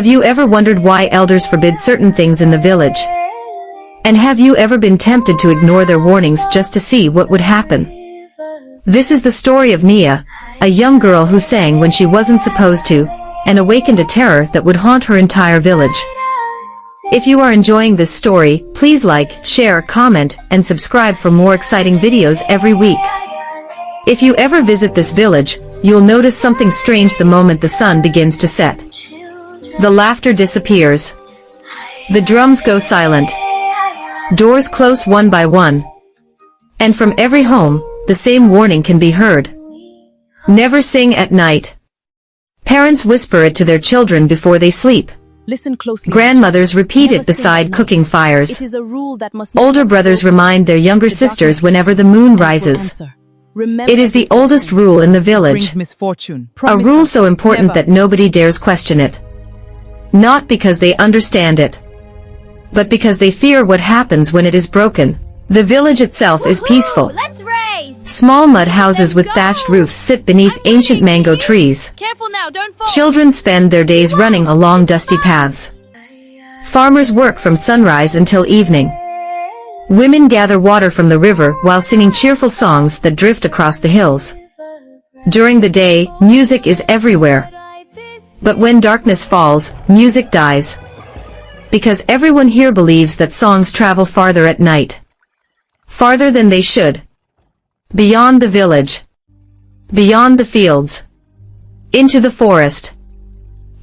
Have you ever wondered why elders forbid certain things in the village? And have you ever been tempted to ignore their warnings just to see what would happen? This is the story of Nia, a young girl who sang when she wasn't supposed to, and awakened a terror that would haunt her entire village. If you are enjoying this story, please like, share, comment, and subscribe for more exciting videos every week. If you ever visit this village, you'll notice something strange the moment the sun begins to set. The laughter disappears. The drums go silent. Doors close one by one. And from every home, the same warning can be heard. Never sing at night. Parents whisper it to their children before they sleep. Listen closely. Grandmothers repeat it beside cooking fires. It is a rule that must Older brothers remind their younger sisters whenever the moon rises. It is the oldest rule in the village. A rule so important that nobody dares question it. Not because they understand it, but because they fear what happens when it is broken. The village itself is peaceful. Let's race! Small mud houses with thatched roofs sit beneath ancient mango trees. Careful now, don't fall! Children spend their days running along dusty paths. Farmers work from sunrise until evening. Women gather water from the river while singing cheerful songs that drift across the hills. During the day, music is everywhere. But when darkness falls, music dies. Because everyone here believes that songs travel farther at night. Farther than they should. Beyond the village. Beyond the fields. Into the forest.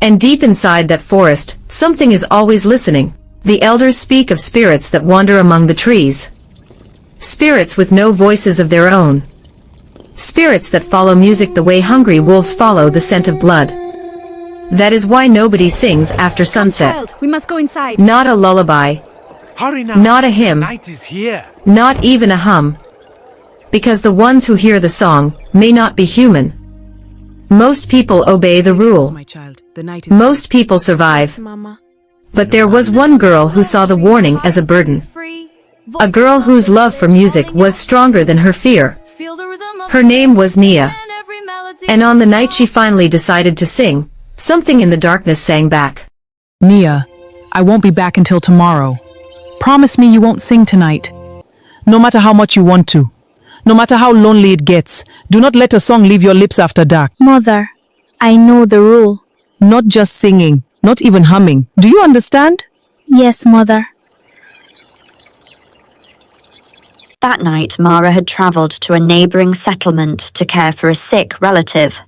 And deep inside that forest, something is always listening. The elders speak of spirits that wander among the trees. Spirits with no voices of their own. Spirits that follow music the way hungry wolves follow the scent of blood. That is why nobody sings after sunset. Child, we must go inside. Not a lullaby. Hurry now. Not a hymn. Night is here. Not even a hum. Because the ones who hear the song may not be human. Most people obey the rule. My child, the night is Most people survive. Mama. But there was one girl who saw the warning as a burden. A girl whose love for music was stronger than her fear. Her name was Nia. And on the night she finally decided to sing, something in the darkness sang back. Nia, I won't be back until tomorrow. Promise me you won't sing tonight. No matter how much you want to. No matter how lonely it gets, do not let a song leave your lips after dark. Mother, I know the rule. Not just singing, not even humming. Do you understand? Yes, Mother. That night, Mara had travelled to a neighbouring settlement to care for a sick relative,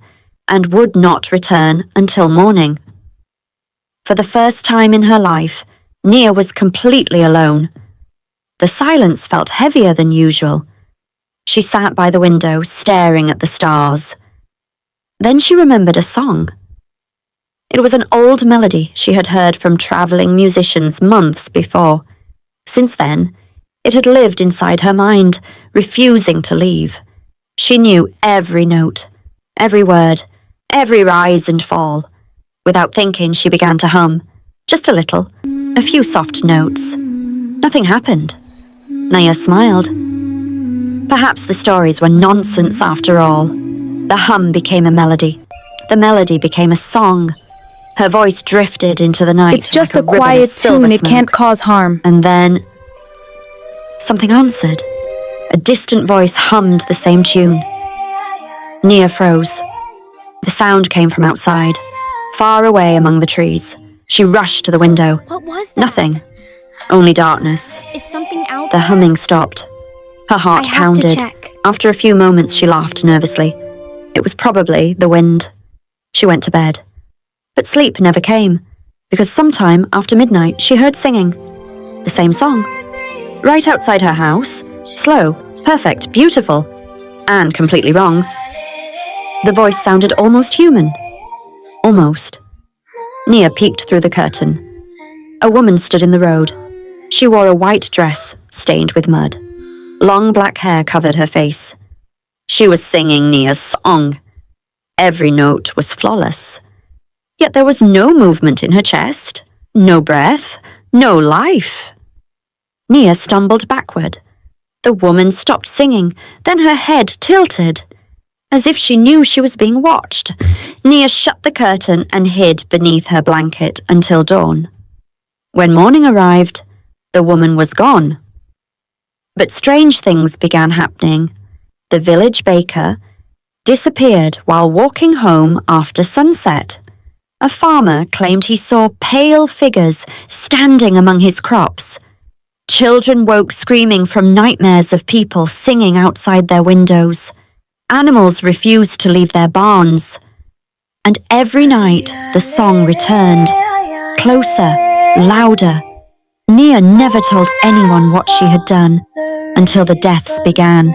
and would not return until morning. For the first time in her life, Nia was completely alone. The silence felt heavier than usual. She sat by the window, staring at the stars. Then she remembered a song. It was an old melody she had heard from travelling musicians months before. Since then, it had lived inside her mind, refusing to leave. She knew every note, every word, every rise and fall. Without thinking, she began to hum. Just a little, a few soft notes. Nothing happened. Nia smiled. Perhaps the stories were nonsense after all. The hum became a melody. The melody became a song. Her voice drifted into the night. It's just like a quiet silver tune, it smoke. can't cause harm. And then something answered. A distant voice hummed the same tune. Nia froze. The sound came from outside, far away among the trees. She rushed to the window. What was that? Nothing. Only darkness. Is something out The there? humming stopped. Her heart I have to pounded. check. After a few moments, she laughed nervously. It was probably the wind. She went to bed. But sleep never came, because sometime after midnight she heard singing. The same song. Right outside her house. Slow, perfect, beautiful, and completely wrong. The voice sounded almost human. Almost. Nia peeked through the curtain. A woman stood in the road. She wore a white dress stained with mud. Long black hair covered her face. She was singing Nia's song. Every note was flawless. Yet there was no movement in her chest, no breath, no life. Nia stumbled backward. The woman stopped singing, then her head tilted. As if she knew she was being watched, Nia shut the curtain and hid beneath her blanket until dawn. When morning arrived, the woman was gone. But strange things began happening. The village baker disappeared while walking home after sunset. A farmer claimed he saw pale figures standing among his crops. Children woke screaming from nightmares of people singing outside their windows. Animals refused to leave their barns. And every night the song returned, closer, louder. Nia never told anyone what she had done until the deaths began.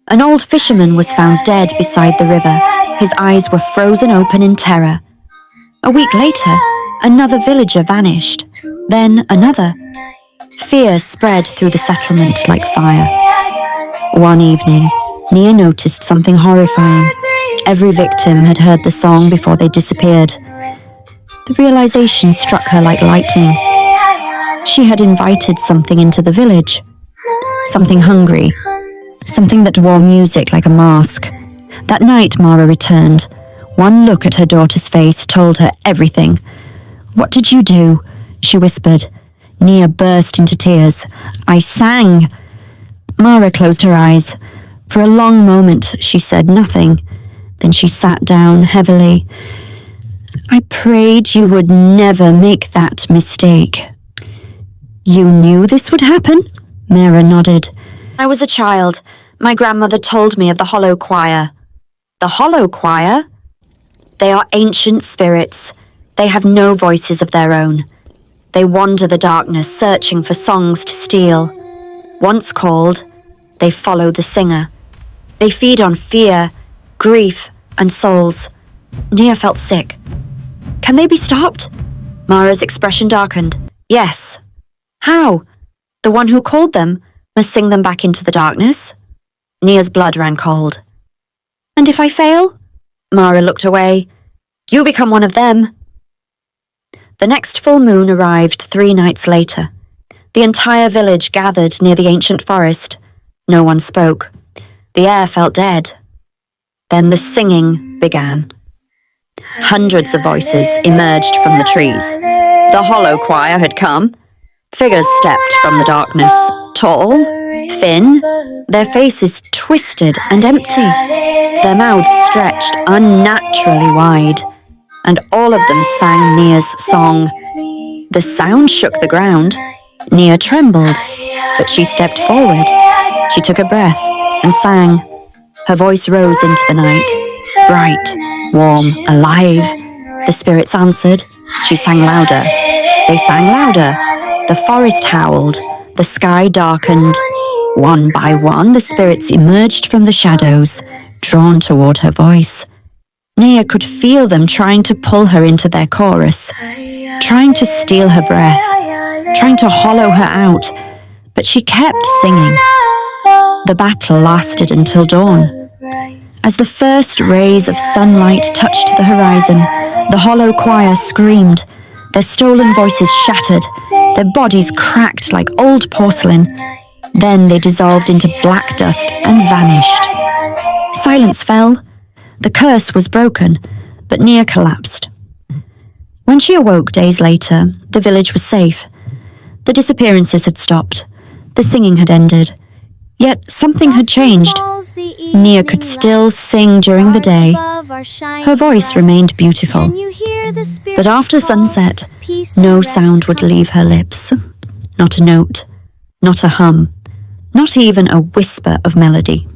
An old fisherman was found dead beside the river. His eyes were frozen open in terror. A week later, another villager vanished. Then another. Fear spread through the settlement like fire. One evening, Nia noticed something horrifying. Every victim had heard the song before they disappeared. The realization struck her like lightning. She had invited something into the village. Something hungry. Something that wore music like a mask. That night, Mara returned. One look at her daughter's face told her everything. "What did you do?" she whispered. Nia burst into tears. "I sang." Mara closed her eyes. For a long moment, she said nothing. Then she sat down heavily. "I prayed you would never make that mistake." "You knew this would happen?" Mara nodded. "I was a child. My grandmother told me of the hollow choir." "The hollow choir?" "They are ancient spirits. They have no voices of their own. They wander the darkness, searching for songs to steal. Once called, they follow the singer. They feed on fear, grief, and souls." Nia felt sick. "Can they be stopped?" Mara's expression darkened. "Yes." "How?" "The one who called them must sing them back into the darkness." Nia's blood ran cold. "And if I fail?" Mara looked away. "You become one of them." The next full moon arrived 3 nights later. The entire village gathered near the ancient forest. No one spoke. The air felt dead. Then the singing began. Hundreds of voices emerged from the trees. The hollow choir had come. Figures stepped from the darkness, tall, thin, their faces twisted and empty, their mouths stretched unnaturally wide, and all of them sang Nia's song. The sound shook the ground. Nia trembled, but she stepped forward. She took a breath and sang. Her voice rose into the night, bright, warm, alive. The spirits answered. She sang louder. They sang louder. The forest howled. The sky darkened. One by one, the spirits emerged from the shadows, drawn toward her voice. Nia could feel them trying to pull her into their chorus, trying to steal her breath, trying to hollow her out, but she kept singing. The battle lasted until dawn. As the first rays of sunlight touched the horizon, the hollow choir screamed. Their stolen voices shattered, their bodies cracked like old porcelain. Then they dissolved into black dust and vanished. Silence fell. The curse was broken, but Nia collapsed. When she awoke days later, the village was safe. The disappearances had stopped. The singing had ended. Yet something had changed. Nia could still sing during the day. Her voice remained beautiful. But after sunset, no sound would leave her lips. Not a note, not a hum, not even a whisper of melody.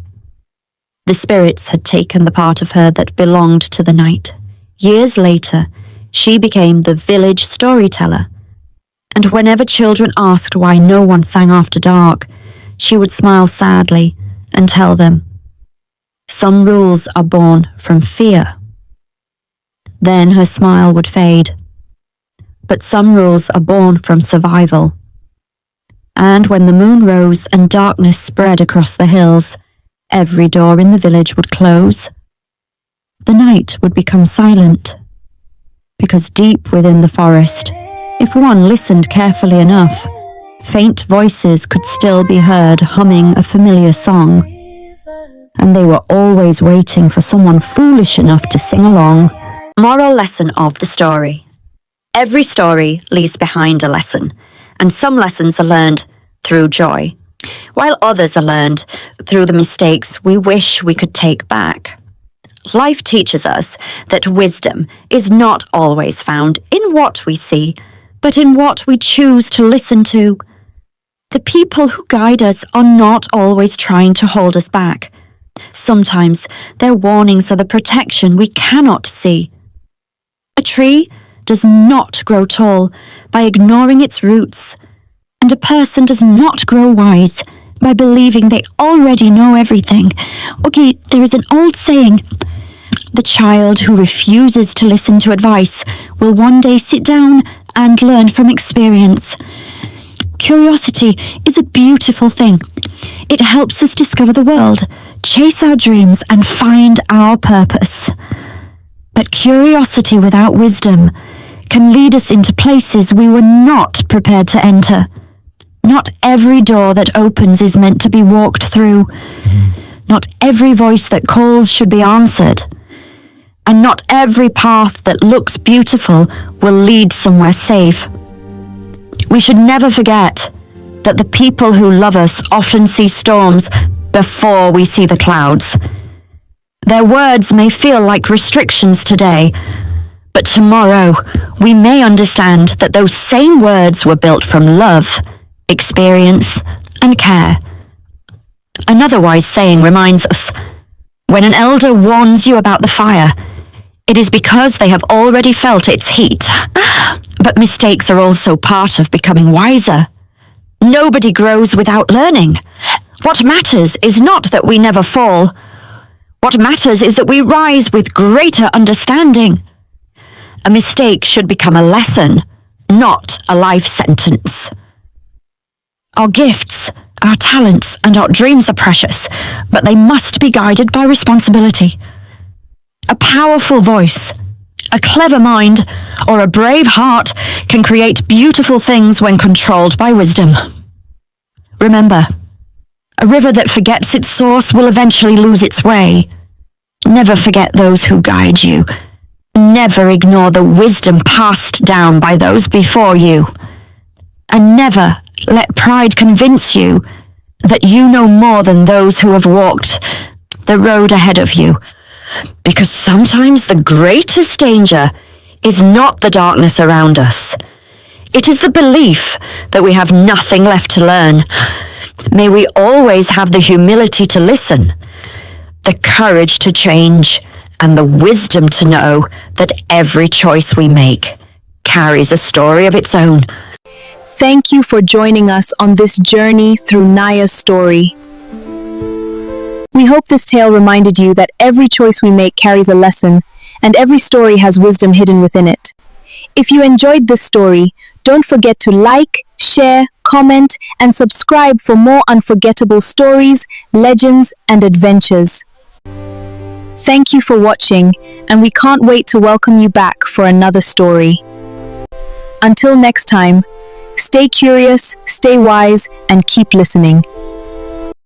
The spirits had taken the part of her that belonged to the night. Years later, she became the village storyteller. And whenever children asked why no one sang after dark, she would smile sadly and tell them, "Some rules are born from fear." Then her smile would fade. But some rules are born from survival. And when the moon rose and darkness spread across the hills, every door in the village would close. The night would become silent. Because deep within the forest, if one listened carefully enough, faint voices could still be heard humming a familiar song. and they were always waiting for someone foolish enough to sing along. Moral lesson of the story. Every story leaves behind a lesson, and some lessons are learned through joy, while others are learned through the mistakes we wish we could take back. Life teaches us that wisdom is not always found in what we see, but in what we choose to listen to. The people who guide us are not always trying to hold us back. Sometimes their warnings are the protection we cannot see. A tree does not grow tall by ignoring its roots, and a person does not grow wise by believing they already know everything. Okay, there is an old saying, the child who refuses to listen to advice will one day sit down and learn from experience. Curiosity is a beautiful thing. It helps us discover the world, chase our dreams, and find our purpose. But curiosity without wisdom can lead us into places we were not prepared to enter. Not every door that opens is meant to be walked through. Not every voice that calls should be answered. And not every path that looks beautiful will lead somewhere safe. We should never forget that the people who love us often see storms before we see the clouds. Their words may feel like restrictions today, but tomorrow we may understand that those same words were built from love, experience, and care. Another wise saying reminds us, when an elder warns you about the fire, it is because they have already felt its heat. But mistakes are also part of becoming wiser. Nobody grows without learning. What matters is not that we never fall. What matters is that we rise with greater understanding. A mistake should become a lesson, not a life sentence. Our gifts, our talents, and our dreams are precious, but they must be guided by responsibility. A powerful voice, a clever mind, or a brave heart can create beautiful things when controlled by wisdom. Remember, a river that forgets its source will eventually lose its way. Never forget those who guide you. Never ignore the wisdom passed down by those before you. And never let pride convince you that you know more than those who have walked the road ahead of you. Because sometimes the greatest danger is not the darkness around us. It is the belief that we have nothing left to learn. May we always have the humility to listen, the courage to change, and the wisdom to know that every choice we make carries a story of its own. Thank you for joining us on this journey through Naya's story. We hope this tale reminded you that every choice we make carries a lesson, and every story has wisdom hidden within it. If you enjoyed this story, don't forget to like, share, comment, and subscribe for more unforgettable stories, legends, and adventures. Thank you for watching, and we can't wait to welcome you back for another story. Until next time, stay curious, stay wise, and keep listening.